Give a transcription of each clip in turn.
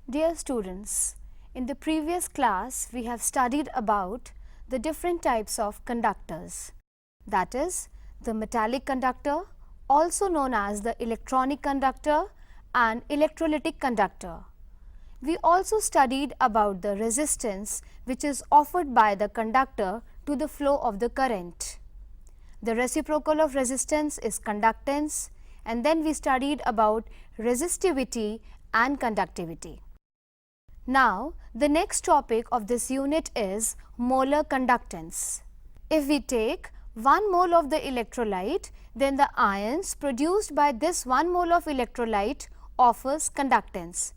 Dear students, in the previous class we have studied about the different types of conductors, that is the metallic conductor, also known as the electronic conductor and electrolytic conductor. We also studied about the resistance which is offered by the conductor to the flow of the current. The reciprocal of resistance is conductance, and then we studied about resistivity and conductivity. Now, the next topic of this unit is molar conductance. If we take 1 mole of the electrolyte, then the ions produced by this 1 mole of electrolyte offers conductance.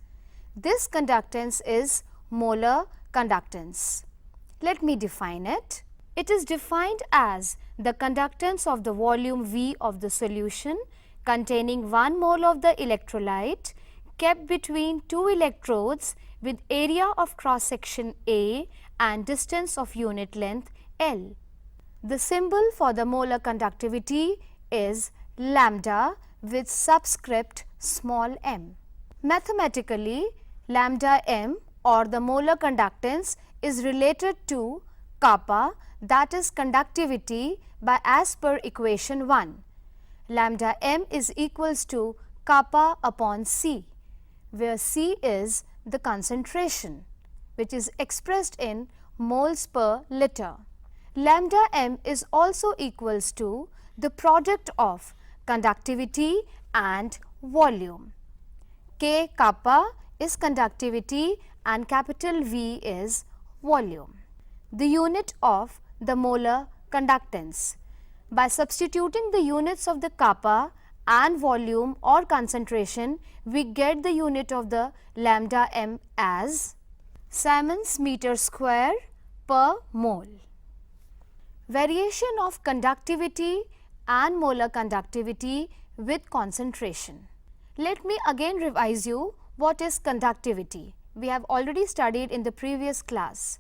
This conductance is molar conductance. Let me define it. It is defined as the conductance of the volume V of the solution containing 1 mole of the electrolyte kept between two electrodes with area of cross section A and distance of unit length L. The symbol for the molar conductivity is lambda with subscript small m. Mathematically, lambda m or the molar conductance is related to kappa, that is conductivity, by as per equation 1. Lambda m is equals to kappa upon C, where C is the concentration, which is expressed in moles per liter. Lambda m is also equals to the product of conductivity and volume. K kappa is conductivity and capital V is volume. The unit of the molar conductance. By substituting the units of the kappa and volume or concentration, we get the unit of the lambda m as Siemens meter square per mole. Variation of conductivity and molar conductivity with concentration. Let me again revise you what is conductivity. We have already studied in the previous class.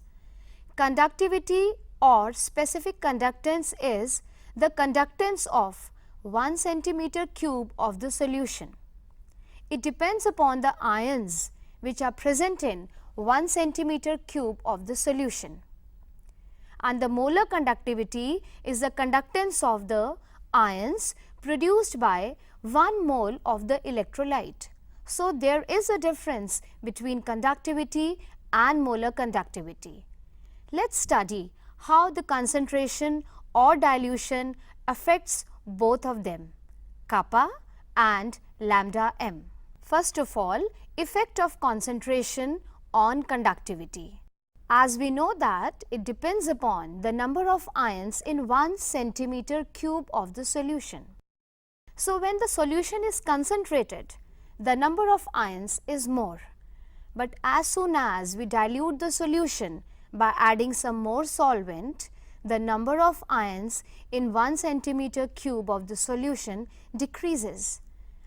Conductivity or specific conductance is the conductance of 1 centimeter cube of the solution. It depends upon the ions which are present in 1 centimeter cube of the solution. And the molar conductivity is the conductance of the ions produced by 1 mole of the electrolyte. So, there is a difference between conductivity and molar conductivity. Let's study how the concentration or dilution affects both of them, kappa and lambda m. First of all, effect of concentration on conductivity. As we know that it depends upon the number of ions in 1 centimeter cube of the solution. So, when the solution is concentrated, the number of ions is more. But as soon as we dilute the solution by adding some more solvent, the number of ions in 1 centimeter cube of the solution decreases.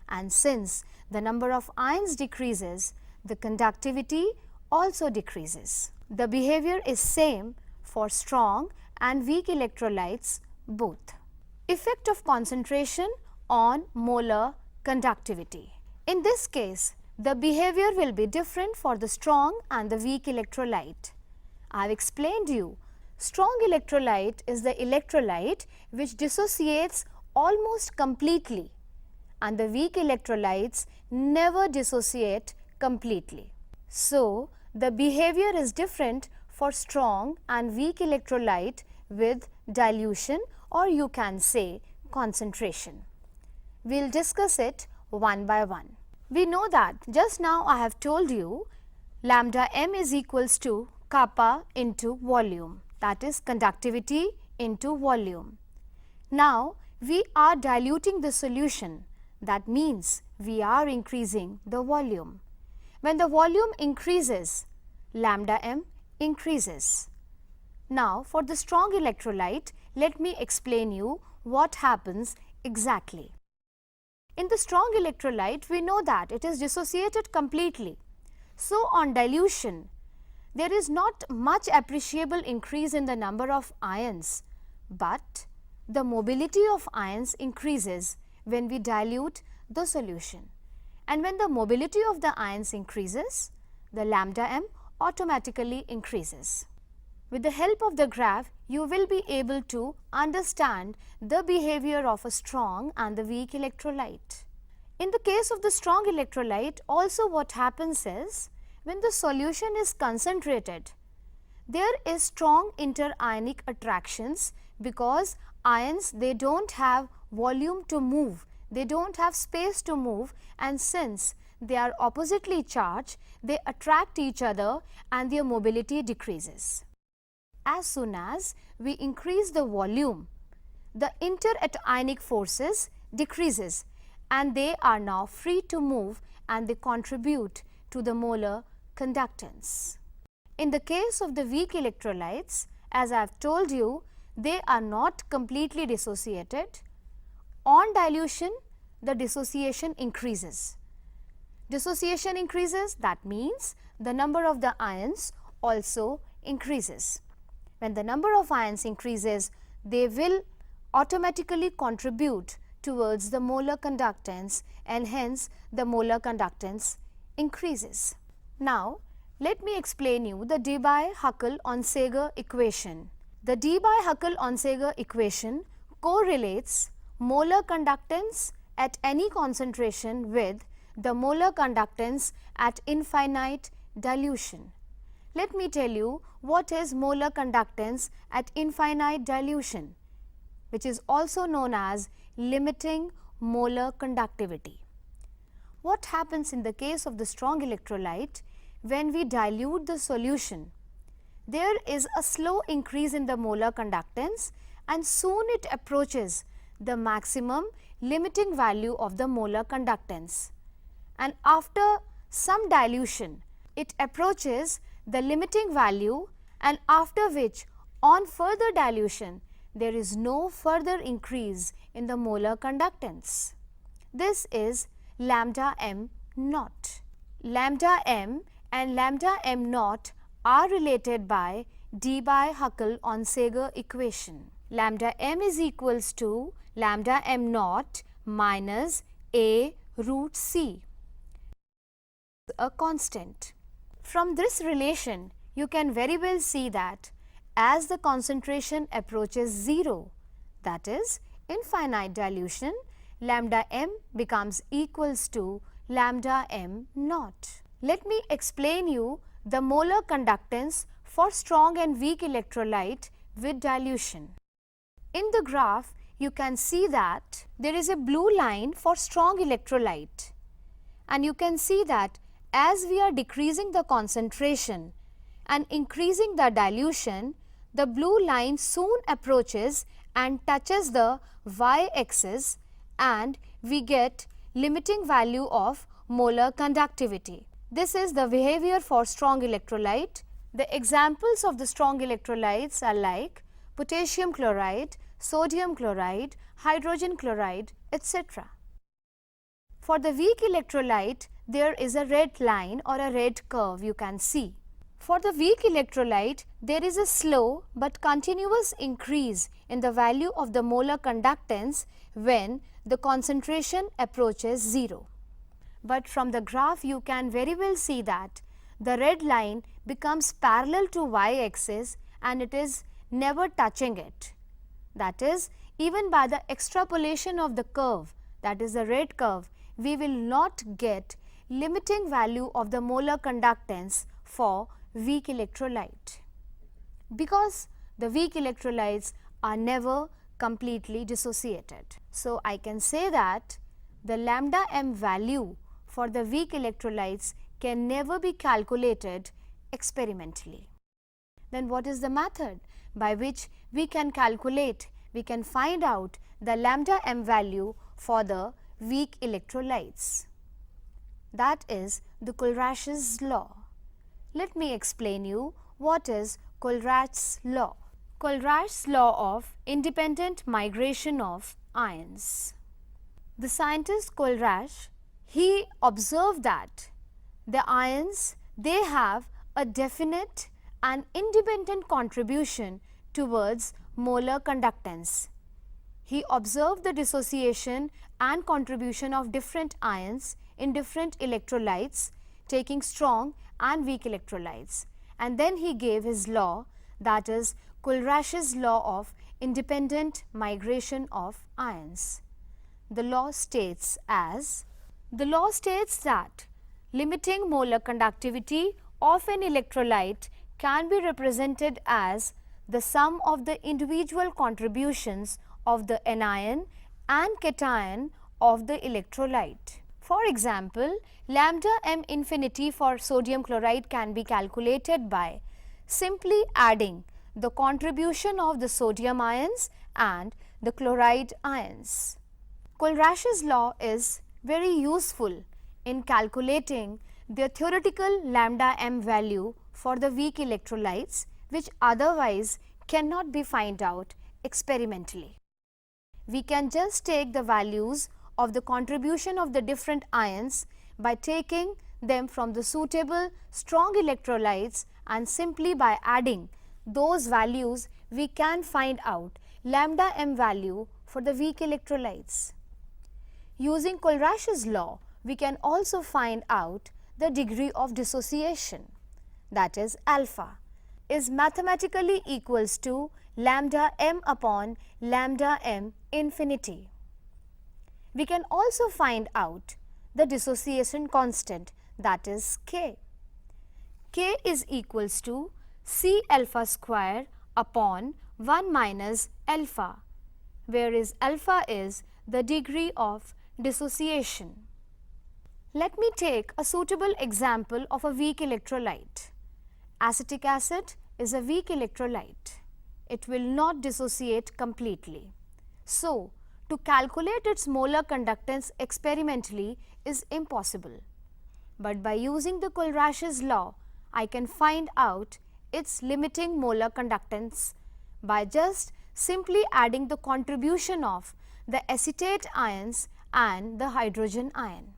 And since the number of ions decreases, the conductivity also decreases. The behavior is same for strong and weak electrolytes both. Effect of concentration on molar conductivity. In this case, the behavior will be different for the strong and the weak electrolyte. I have explained you, strong electrolyte is the electrolyte which dissociates almost completely, and the weak electrolytes never dissociate completely. So, the behavior is different for strong and weak electrolyte with dilution, or you can say concentration. We will discuss it one by one. We know that just now I have told you lambda m is equals to kappa into volume, that is conductivity into volume. Now, we are diluting the solution, that means we are increasing the volume. When the volume increases, lambda m increases. Now, for the strong electrolyte, let me explain you what happens exactly. In the strong electrolyte, we know that it is dissociated completely. So, on dilution, there is not much appreciable increase in the number of ions, but the mobility of ions increases when we dilute the solution. And when the mobility of the ions increases, the lambda m automatically increases. With the help of the graph, you will be able to understand the behavior of a strong and the weak electrolyte. In the case of the strong electrolyte, also what happens is, when the solution is concentrated, there is strong interionic attractions because ions, they don't have volume to move, they don't have space to move, and since they are oppositely charged, they attract each other and their mobility decreases. As soon as we increase the volume, the interationic forces decreases and they are now free to move and they contribute to the molar conductance. In the case of the weak electrolytes, as I have told you, they are not completely dissociated. On dilution, the dissociation increases. Dissociation increases, that means the number of the ions also increases. When the number of ions increases, they will automatically contribute towards the molar conductance and hence the molar conductance increases. Now, let me explain you the Debye Huckle Onsager equation. The Debye Huckle Onsager equation correlates molar conductance at any concentration with the molar conductance at infinite dilution. Let me tell you what is molar conductance at infinite dilution, which is also known as limiting molar conductivity. What happens in the case of the strong electrolyte? When we dilute the solution, there is a slow increase in the molar conductance and soon it approaches the maximum limiting value of the molar conductance. And after some dilution, it approaches the limiting value, and after which on further dilution there is no further increase in the molar conductance. This is lambda m naught. Lambda m and lambda m naught are related by Debye Huckle Onsager equation. Lambda m is equals to lambda m naught minus a root c, a constant. From this relation, you can very well see that as the concentration approaches 0, that is infinite dilution, lambda m becomes equals to lambda m naught. Let me explain you the molar conductance for strong and weak electrolyte with dilution. In the graph, you can see that there is a blue line for strong electrolyte, and you can see that as we are decreasing the concentration and increasing the dilution, the blue line soon approaches and touches the y-axis and we get limiting value of molar conductivity. This is the behavior for strong electrolyte. The examples of the strong electrolytes are like potassium chloride, sodium chloride, hydrogen chloride, etc. For the weak electrolyte, there is a red line or a red curve you can see. For the weak electrolyte, there is a slow but continuous increase in the value of the molar conductance when the concentration approaches 0. But from the graph, you can very well see that the red line becomes parallel to y-axis and it is never touching it. That is, even by the extrapolation of the curve, that is the red curve, we will not get limiting value of the molar conductance for weak electrolyte, because the weak electrolytes are never completely dissociated. So, I can say that the lambda m value for the weak electrolytes can never be calculated experimentally. Then what is the method by which we can calculate, we can find out the lambda m value for the weak electrolytes? That is the Kohlraushces law. Let me explain you what is Kohlraushces law. Kohlraushces law of independent migration of ions. The scientist Kohlraushce, he observed that the ions, they have a definite and independent contribution towards molar conductance. He observed the dissociation and contribution of different ions in different electrolytes, taking strong and weak electrolytes. And then he gave his law, that is Kohlraushces law of independent migration of ions. The law states that limiting molar conductivity of an electrolyte can be represented as the sum of the individual contributions of the anion and cation of the electrolyte. For example, lambda m infinity for sodium chloride can be calculated by simply adding the contribution of the sodium ions and the chloride ions. Kohlraushces law is very useful in calculating the theoretical lambda m value for the weak electrolytes, which otherwise cannot be found out experimentally. We can just take the values of the contribution of the different ions by taking them from the suitable strong electrolytes, and simply by adding those values we can find out lambda m value for the weak electrolytes. Using Kohlraushces law, we can also find out the degree of dissociation, that is alpha, is mathematically equals to lambda m upon lambda m infinity. We can also find out the dissociation constant, that is K. K is equals to C alpha square upon 1 minus alpha, whereas alpha is the degree of dissociation. Let me take a suitable example of a weak electrolyte. Acetic acid is a weak electrolyte. It will not dissociate completely. So, to calculate its molar conductance experimentally is impossible. But by using the Kohlraushces law, I can find out its limiting molar conductance by just simply adding the contribution of the acetate ions and the hydrogen ion.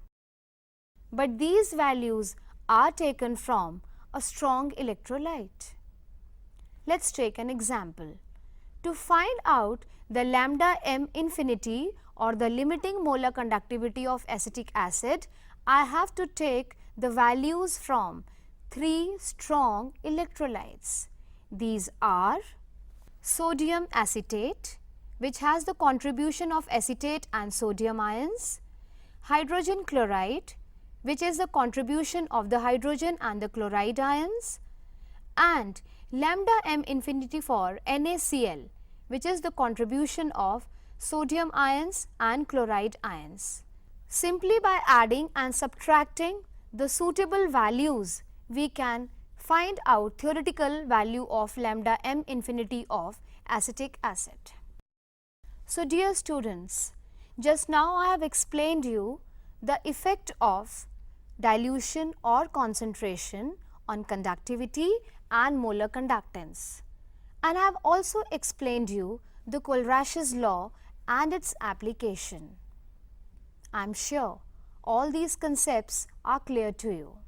But these values are taken from a strong electrolyte. Let's take an example. To find out the lambda m infinity or the limiting molar conductivity of acetic acid, I have to take the values from 3 strong electrolytes. These are sodium acetate, which has the contribution of acetate and sodium ions, hydrogen chloride, which is the contribution of the hydrogen and the chloride ions, and lambda m infinity for NaCl, which is the contribution of sodium ions and chloride ions. Simply by adding and subtracting the suitable values, we can find out theoretical value of lambda m infinity of acetic acid. So dear students, just now I have explained you the effect of dilution or concentration on conductivity and molar conductance, and I have also explained you the Kohlraushces law and its application. I am sure all these concepts are clear to you.